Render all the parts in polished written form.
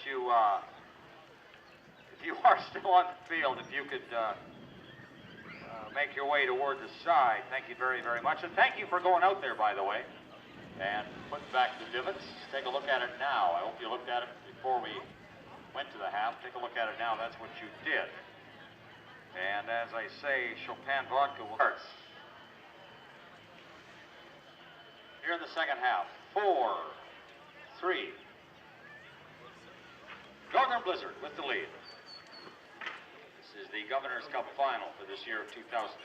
you, if you are still on the field, if you could make your way toward the side, thank you very, very much. And thank you for going out there, by the way, and putting back the divots. Take a look at it now. I hope you looked at it before we went to the half. Take a look at it now. That's what you did. And as I say, Chopin Vodka will start here in the second half. 4-3. Northern Blizzard with the lead. This is the Governor's Cup final for this year of 2016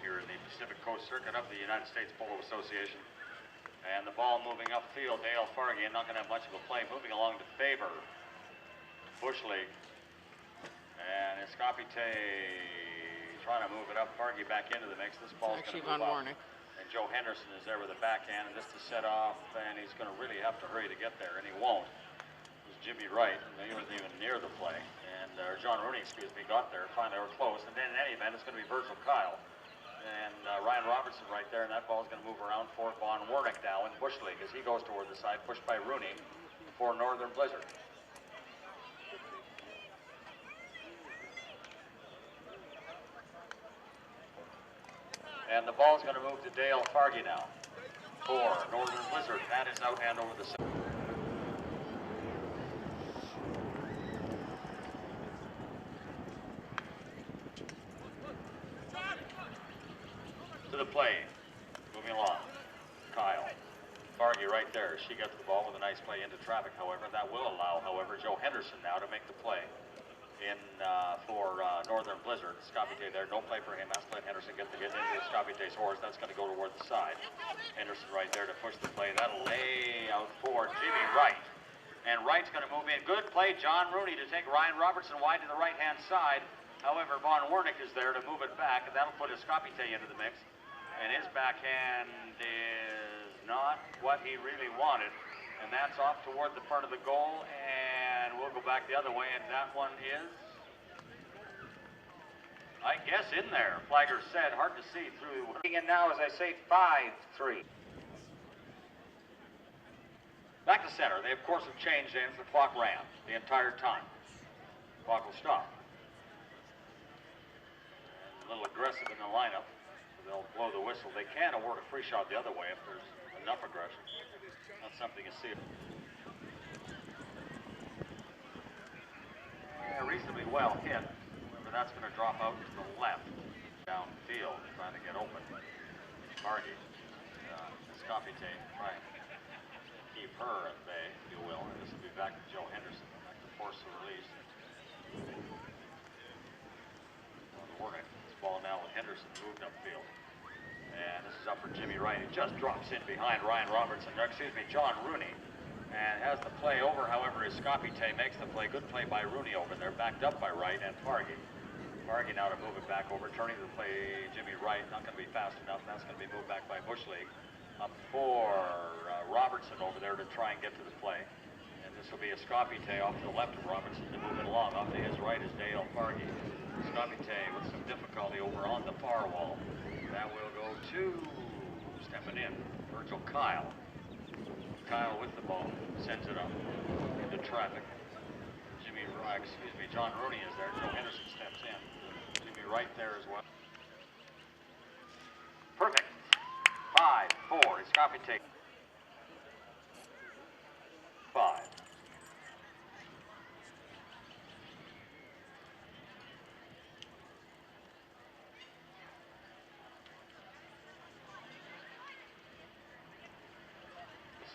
here in the Pacific Coast Circuit of the United States Polo Association. And the ball moving upfield. Dale Fargy not going to have much of a play. Moving along to favor Bush League. And Escapite trying to move it up. Fargy back into the mix. This ball's going to move Von up. Wernich. And Joe Henderson is there with the backhand, and this to set off, and he's going to really have to hurry to get there, and he won't. It was Jimmy Wright, and he wasn't even near the play. And John Rooney, got there. Finally, they were close. And then in any event, it's going to be Virgil Kyle. And Ryan Robertson right there, and that ball's going to move around for Von Wernich now in Bush League as he goes toward the side, pushed by Rooney for Northern Blizzard. And the ball's going to move to Dale Fargy now for Northern Blizzard. That is out and over the center. To the play. Moving along. Kyle. Fargy right there. She gets the ball with a nice play into traffic, however. That will allow, however, Joe Henderson now to make the play in for Northern Blizzard. Escapite there, no play for him. Has to let Henderson get the hit into Escapite's horse. That's going to go toward the side. Henderson right there to push the play. That'll lay out for Jimmy Wright. And Wright's going to move in. Good play, John Rooney to take Ryan Robertson wide to the right-hand side. However, Von Wernich is there to move it back, and that'll put Escapite into the mix. And his backhand is not what he really wanted. And that's off toward the front of the goal, and we'll go back the other way, and that one is, I guess, in there. Flagger said, hard to see through. And now, as I say, 5-3. Back to center. They, of course, have changed ends. The clock ran the entire time. Clock will stop. And a little aggressive in the lineup. They'll blow the whistle. They can award a free shot the other way if there's enough aggression. That's something you see. Reasonably well hit. However, that's going to drop out to the left. Downfield, trying to get open. Fargy. Escapite trying to keep her at bay, if you will. And this will be back to Joe Henderson. Back to force the release. This ball now with Henderson moved upfield. And this is up for Jimmy Wright. He just drops in behind Ryan Robertson, John Rooney. And has the play over, however, Escapite makes the play. Good play by Rooney over there, backed up by Wright and Fargy. Fargy now to move it back over, turning to the play Jimmy Wright. Not going to be fast enough. That's going to be moved back by Bush League. Up for Robertson over there to try and get to the play. And this will be Escapite off to the left of Robertson to move it along. Off to his right is Dale Fargy. Escapite with some difficulty over on the far wall. That will go to, stepping in, Virgil Kyle. Kyle with the ball, sends it up into traffic. John Rooney is there. Joe Henderson steps in. Jimmy Wright there as well. Perfect. 5-4. Escapite. 5.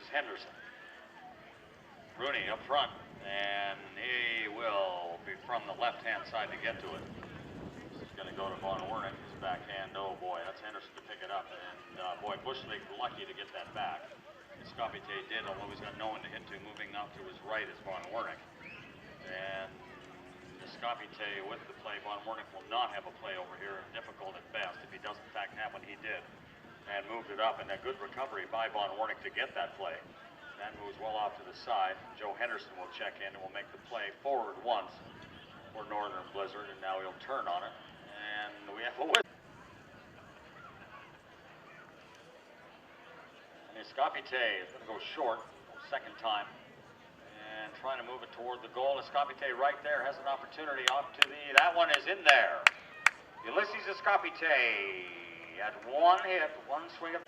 Henderson. Rooney up front, and he will be from the left-hand side to get to it. This is going to go to Von Wernich, his backhand. Oh boy, that's Henderson to pick it up, and boy, Bush League lucky to get that back. Escapite did, although he's got no one to hit to. Moving out to his right is Von Wernich. And Escapite with the play. Von Wernich will not have a play over here, difficult at best. If he does in fact have one, he did. And moved it up, and a good recovery by Von Wernich to get that play. That moves well off to the side. Joe Henderson will check in and will make the play forward once for Northern Blizzard, and now he'll turn on it. And we have a whistle. And Escapite is going to go short, second time. and trying to move it toward the goal. Escapite right there has an opportunity off to the, that one is in there. Ulysses Escapite at one hit, one swing of.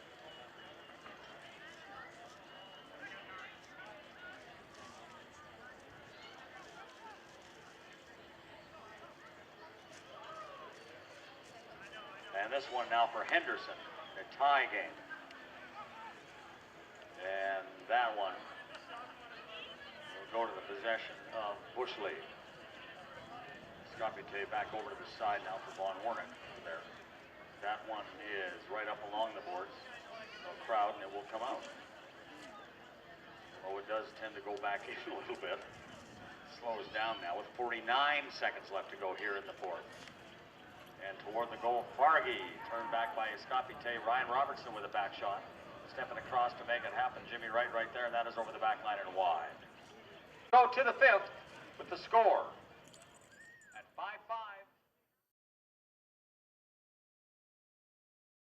And this one now for Henderson, a tie game. And that one will go to the possession of Bushley. Escapite back over to the side now for Von Wernich there. That one is right up along the boards. No crowd, and it will come out. Oh, it does tend to go back in a little bit. Slows down now with 49 seconds left to go here in the fourth. And toward the goal, Fargy, turned back by Escapite. Ryan Robertson with a back shot. Stepping across to make it happen. Jimmy Wright right there, and that is over the back line and wide. Go to the fifth with the score at 5-5.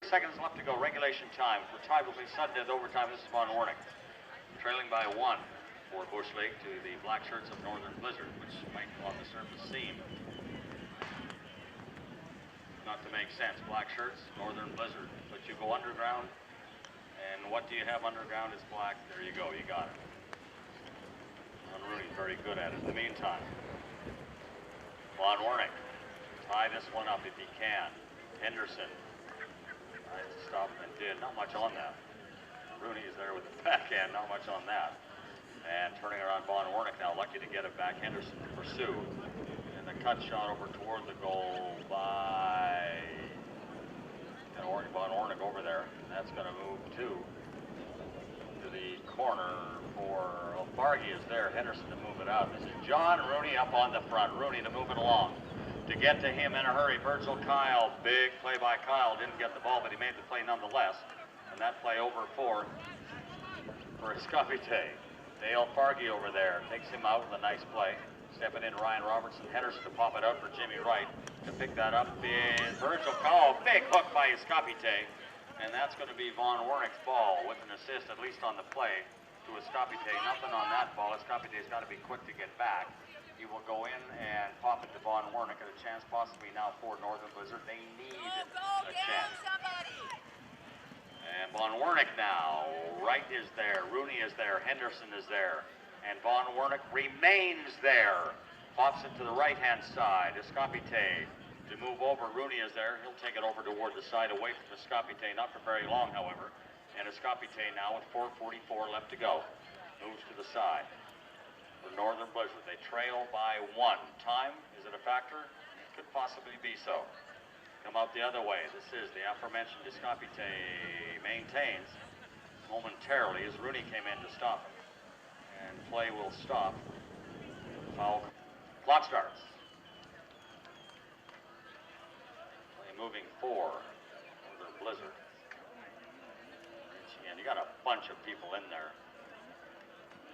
Seconds left to go, regulation time. We're tied will be sudden death overtime. This is Von Wernich. Trailing by one for Bush League to the Black Shirts of Northern Blizzard, which might on the surface seem not to make sense. Black Shirts, Northern Blizzard. But you go underground, and what do you have underground is black. There you go, you got it. And Rooney's very good at it. In the meantime, Von Wernich, tie this one up if he can. Henderson tries to stop him and did. Not much on that. Rooney is there with the backhand, not much on that. And turning around Von Wernich now, lucky to get it back. Henderson to pursue. And the cut shot over toward the goal by Von Wernich over there. And that's going to move to the corner for Fargy is there. Henderson to move it out. This is John Rooney up on the front. Rooney to move it along. To get to him in a hurry, Virgil Kyle. Big play by Kyle. Didn't get the ball, but he made the play nonetheless. And that play over for Escapite. Dale Fargy over there. Takes him out with a nice play. Stepping in Ryan Robertson. Henderson to pop it out for Jimmy Wright. To pick that up is Virgil Kyle. Big hook by Escapite. And that's going to be Von Wernich's ball with an assist, at least on the play, to Escapite. Nothing on that ball. Escapite's got to be quick to get back. He will go in and pop it to Von Wernich, and a chance possibly now for Northern Blizzard. They need a chance. And Von Wernich now. Wright is there. Rooney is there. Henderson is there. And Von Wernich remains there. Pops it to the right-hand side. Escapite to move over. Rooney is there. He'll take it over toward the side away from Escapite. Not for very long, however. And Escapite now with 4:44 left to go. Moves to the side for Northern Blizzard. They trail by one. Time, is it a factor? Could possibly be so. Come out the other way. This is the aforementioned Escapite maintains momentarily as Rooney came in to stop him. And play will stop. Foul. Clock starts. Play moving for Northern Blizzard. And you got a bunch of people in there.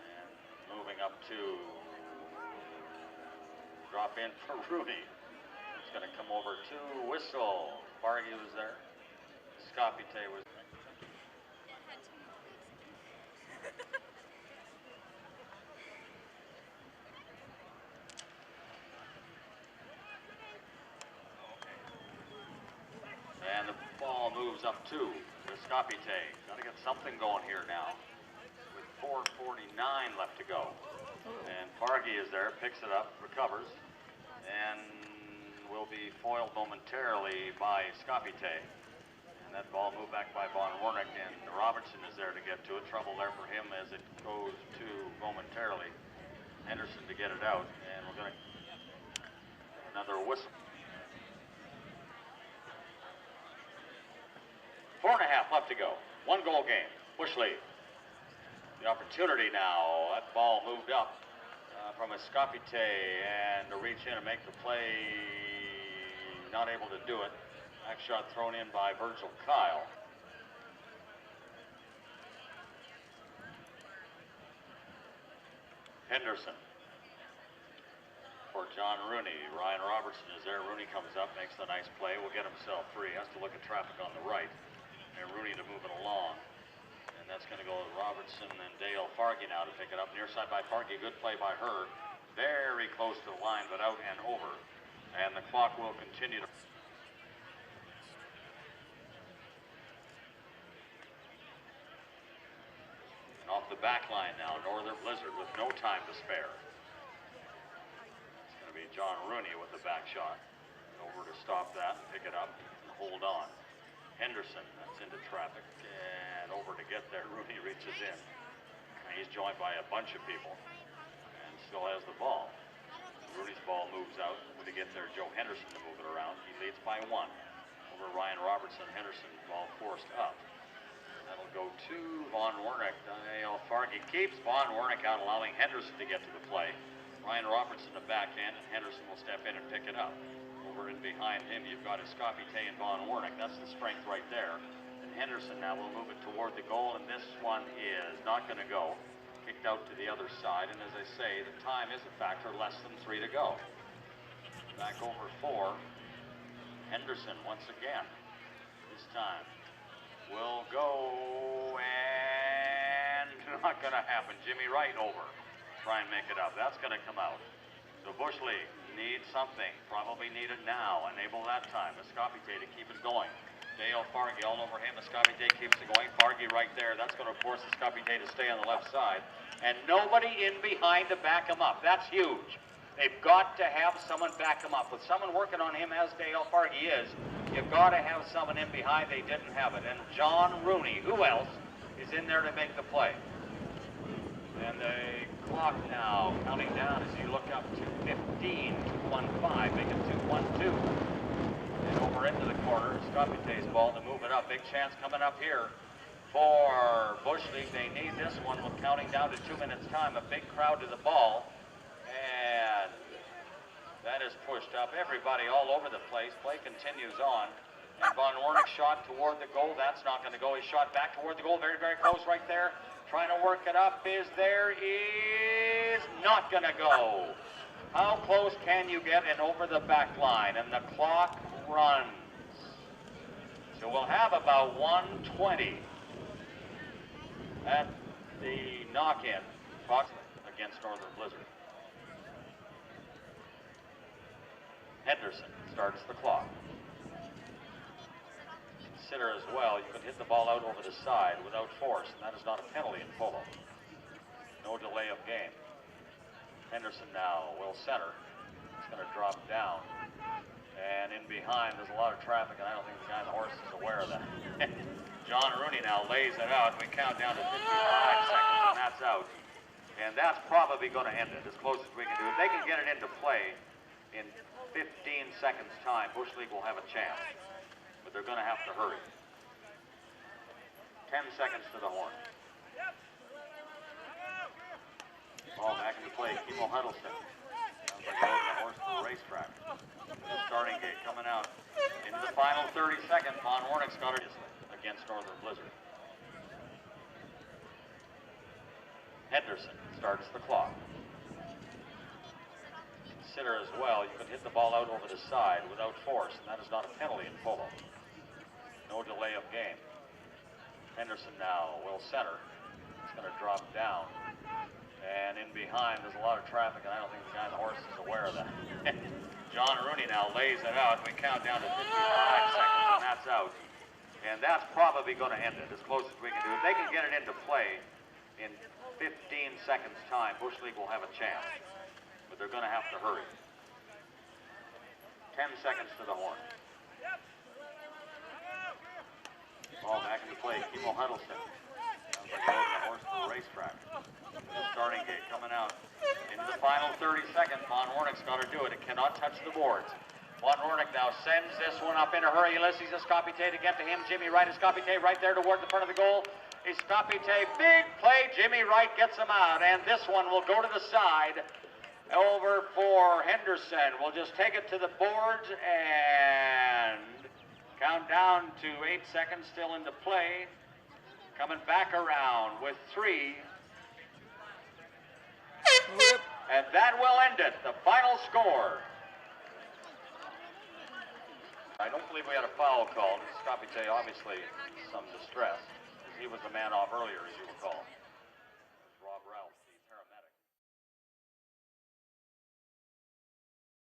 And moving up to drop in for Rooney. It's going to come over to whistle. Fargy was there. Escapite was there. And the ball moves up to Escapite. Got to get something going here now with 4:49 left to go. And Fargy is there, picks it up, recovers, and will be foiled momentarily by Escapite. And that ball moved back by Von Wernich, and Robertson is there to get to it. Trouble there for him as it goes to momentarily Henderson to get it out. And we're going to get another whistle. 4.5 left to go. 1 goal game. Bush lead. The opportunity now. That ball moved up from Escapite and to reach in and make the play. Not able to do it. Back shot thrown in by Virgil Kyle. Henderson for John Rooney. Ryan Robertson is there. Rooney comes up, makes the nice play. Will get himself free. Has to look at traffic on the right. And Rooney to move it along. And That's going to go to Robertson and Dale Fargy now to pick it up. Near side by Fargy. Good play by her. Very close to the line, but out and over. And the clock will continue to... And off the back line now, Northern Blizzard with no time to spare. It's going to be John Rooney with the back shot. Over to stop that, pick it up, and hold on. Henderson, that's into traffic, and over to get there. Rooney reaches in. He's joined by a bunch of people, and still has the ball. Rooney's ball moves out. To get there, Joe Henderson to move it around. He leads by 1. Over Ryan Robertson. Henderson, ball forced up. That'll go to Von Wernich. Dale Fargy keeps Von Wernich out, allowing Henderson to get to the play. Ryan Robertson the backhand, and Henderson will step in and pick it up. Over and behind him, you've got Escapite and Von Wernich. That's the strength right there. And Henderson now will move it toward the goal, and this one is not going to go. Kicked out to the other side, and as I say, the time is a factor, less than 3 to go. Back over 4. Henderson once again. This time will go, and not going to happen. Jimmy Wright over. Try and make it up. That's going to come out. So Bush League needs something. Probably need it now. Enable that time. Escapite to keep it going. Dale Fargy all over him. Escapite keeps it going. Fargy right there. That's going to force Escapite to stay on the left side. And nobody in behind to back him up. That's huge. They've got to have someone back him up. With someone working on him as Dale Fargy is, you've got to have someone in behind. They didn't have it. And John Rooney, who else, is in there to make the play. And the clock now counting down as you look up to 15, 2-1-5, make it 2-1-2. And over into the corner, Escapite's ball to move it up. Big chance coming up here for Bush League. They need this one with counting down to 2 minutes time. A big crowd to the ball. And that is pushed up. Everybody all over the place. Play continues on. And Von Wernich shot toward the goal. That's not going to go. He shot back toward the goal. Very, very close right there. Trying to work it up. Is not going to go. How close can you get and over the back line? And the clock runs. So we'll have about 1:20 at the knock-in against Northern Blizzard. Henderson starts the clock. Consider as well, you can hit the ball out over the side without force, and that is not a penalty in polo. No delay of game. Henderson now will center. It's going to drop down. And in behind, there's a lot of traffic, and I don't think the guy on the horse is aware of that. John Rooney now lays it out. We count down to 55 seconds, and that's out. And that's probably going to end it as close as we can do. If they can get it into play in 15 seconds time, Bush League will have a chance. But they're going to have to hurry. 10 seconds to the horn. Ball back into play. Kimo Huddleston. Sounds like holding the horse to the racetrack. The starting gate coming out. Into the final 30 seconds. Von Wernich got it against Northern Blizzard. Henderson starts the clock. Consider as well, you can hit the ball out over the side without force, and that is not a penalty in polo. No delay of game. Henderson now will center. It's going to drop down. And in behind, there's a lot of traffic, and I don't think the guy on the horse is aware of that. John Rooney now lays it out. We count down to 55 seconds, and that's out. And that's probably going to end it as close as we can do. If they can get it into play in 15 seconds time, Bush League will have a chance. But they're going to have to hurry. 10 seconds to the horn. Ball back into play. Kimo Huddleston. Sounds like holding the horse to the racetrack. The starting gate coming out. Into the final 30 seconds. Von Wernich's got to do it. It cannot touch the boards. Von Wernich now sends this one up in a hurry. Ulysses Escapite to get to him. Jimmy Wright. Escapite right there toward the front of the goal. Escapite, big play. Jimmy Wright gets him out. And this one will go to the side. Over for Henderson. We'll just take it to the boards and count down to 8 seconds still into play. Coming back around with 3. And that will end it. The final score. I don't believe we had a foul called. Escapite obviously some distress. he was the man off earlier, as you recall.